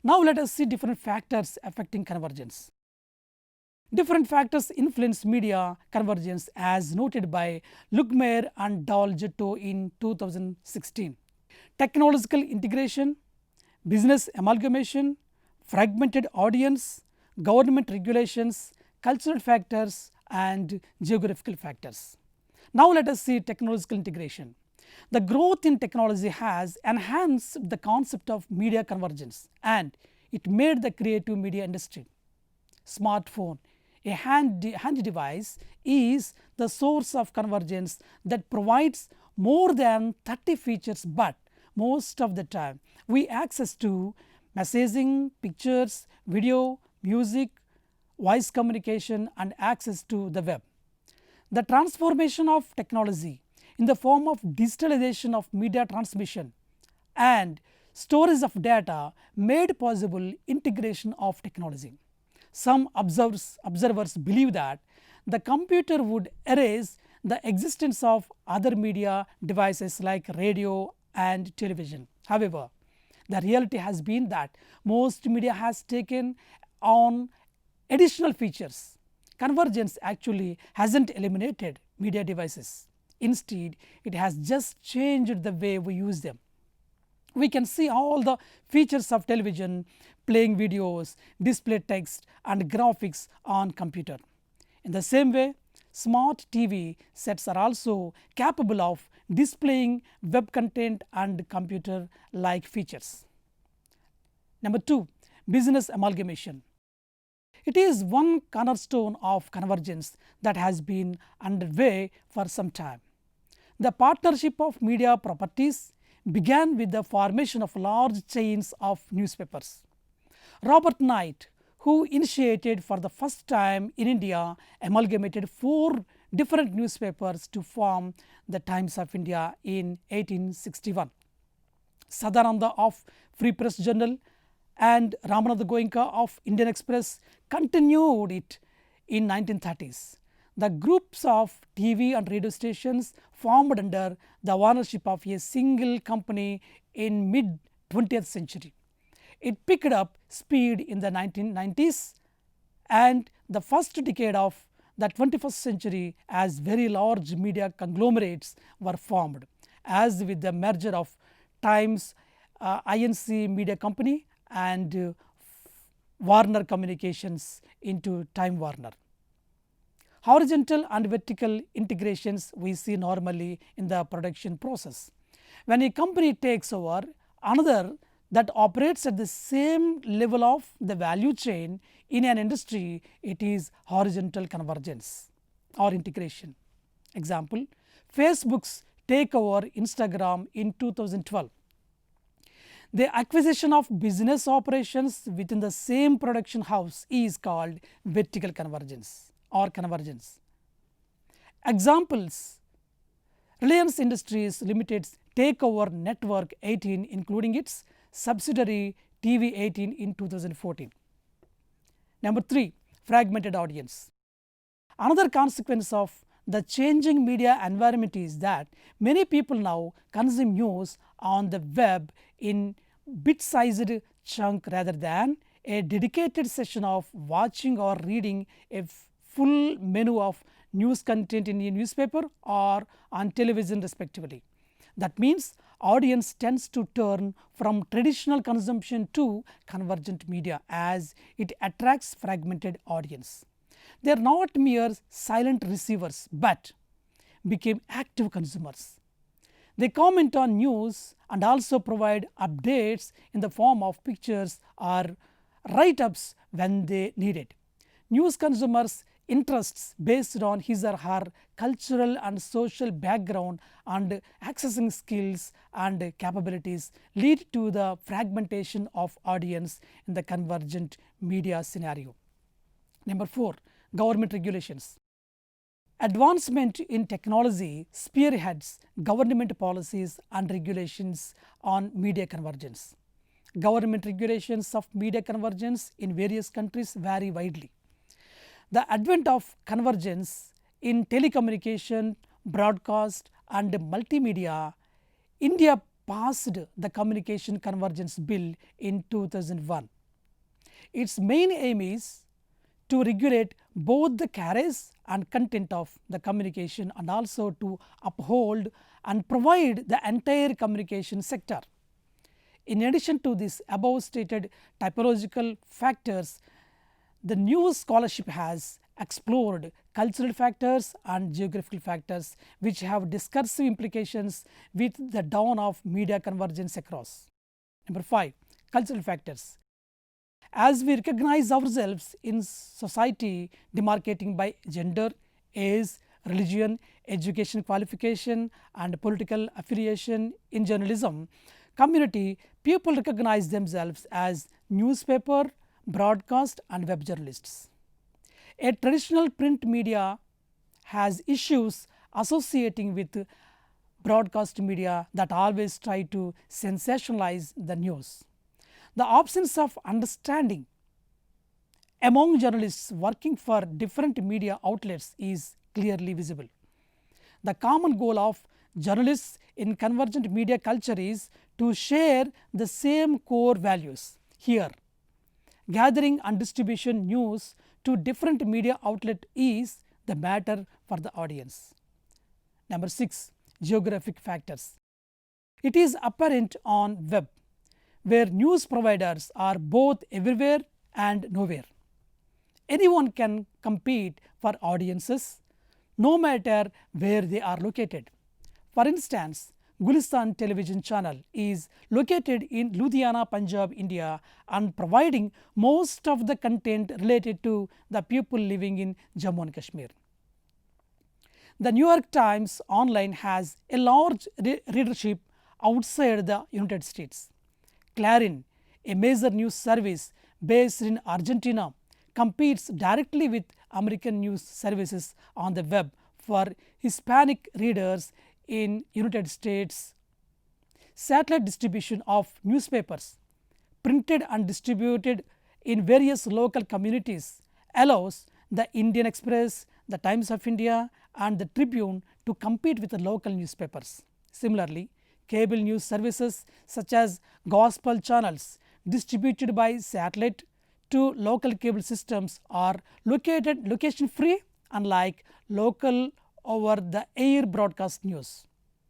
Now let us see different factors affecting convergence. Different factors influence media convergence as noted by Lugmeyer and Dalgetto in 2016. Technological integration, business amalgamation, fragmented audience, government regulations, cultural factors and geographical factors. Now let us see technological integration. The growth in technology has enhanced the concept of media convergence and it made the creative media industry. Smartphone, a handy device, is the source of convergence that provides more than 30 features, but most of the time we access to messaging, pictures, video, music, voice communication and access to the web. The transformation of technology in the form of digitalization of media transmission and storage of data made possible integration of technology. Some observers believe that the computer would erase the existence of other media devices like radio and television. However, the reality has been that most media has taken on additional features. Convergence actually hasn't eliminated media devices. Instead, it has just changed the way we use them. We can see all the features of television, playing videos, display text and graphics on computer. In the same way, smart TV sets are also capable of displaying web content and computer like features. Number 2, business amalgamation. It is one cornerstone of convergence that has been underway for some time. The partnership of media properties began with the formation of large chains of newspapers. Robert Knight, who initiated for the first time in India, amalgamated 4 different newspapers to form the Times of India in 1861. Sadananda of Free Press Journal and Ramanatha Goenka of Indian Express continued it in 1930s. The groups of TV and radio stations formed under the ownership of a single company in mid 20th century. It picked up speed in the 1990s and the first decade of the 21st century as very large media conglomerates were formed, as with the merger of Times Inc. Media Company and Warner Communications into Time Warner. Horizontal and vertical integrations we see normally in the production process. When a company takes over another that operates at the same level of the value chain in an industry, it is horizontal convergence or integration. Example, Facebook's takeover Instagram in 2012. The acquisition of business operations within the same production house is called vertical convergence or convergence. Examples, Reliance Industries Limited's takeover Network 18 including its subsidiary TV 18 in 2014. Number 3, fragmented audience. Another consequence of the changing media environment is that many people now consume news on the web in bit-sized chunk rather than a dedicated session of watching or reading a full menu of news content in a newspaper or on television respectively. That means audience tends to turn from traditional consumption to convergent media as it attracts fragmented audience. They are not mere silent receivers, but became active consumers. They comment on news and also provide updates in the form of pictures or write-ups when they need it. News consumers' interests based on his or her cultural and social background and accessing skills and capabilities lead to the fragmentation of audience in the convergent media scenario. Number 4, government regulations. Advancement in technology spearheads government policies and regulations on media convergence. Government regulations of media convergence in various countries vary widely. The advent of convergence in telecommunication, broadcast and multimedia, India passed the Communication Convergence Bill in 2001 Its main aim is to regulate both the carriage and content of the communication and also to uphold and provide the entire communication sector. In addition to these above stated typological factors, the news scholarship has explored cultural factors and geographical factors which have discursive implications with the dawn of media convergence across. Number 5, cultural factors. As we recognize ourselves in society demarcating by gender, age, religion, education qualification and political affiliation in journalism community, people recognize themselves as newspaper, broadcast and web journalists. A traditional print media has issues associating with broadcast media that always try to sensationalize the news. The absence of understanding among journalists working for different media outlets is clearly visible. The common goal of journalists in convergent media culture is to share the same core values. Here, gathering and distribution news to different media outlet is the matter for the audience. Number 6, geographic factors. It is apparent on web where news providers are both everywhere and nowhere. Anyone can compete for audiences no matter where they are located. For instance, Gulistan television channel is located in Ludhiana, Punjab, India and providing most of the content related to the people living in Jammu and Kashmir. The New York Times online has a large readership outside the United States. Clarin, a major news service based in Argentina, competes directly with American news services on the web for Hispanic readers in United States. Satellite distribution of newspapers printed and distributed in various local communities allows the Indian Express, the Times of India and the Tribune to compete with the local newspapers. Similarly, cable news services such as gospel channels distributed by satellite to local cable systems are location free, unlike local over the air broadcast news.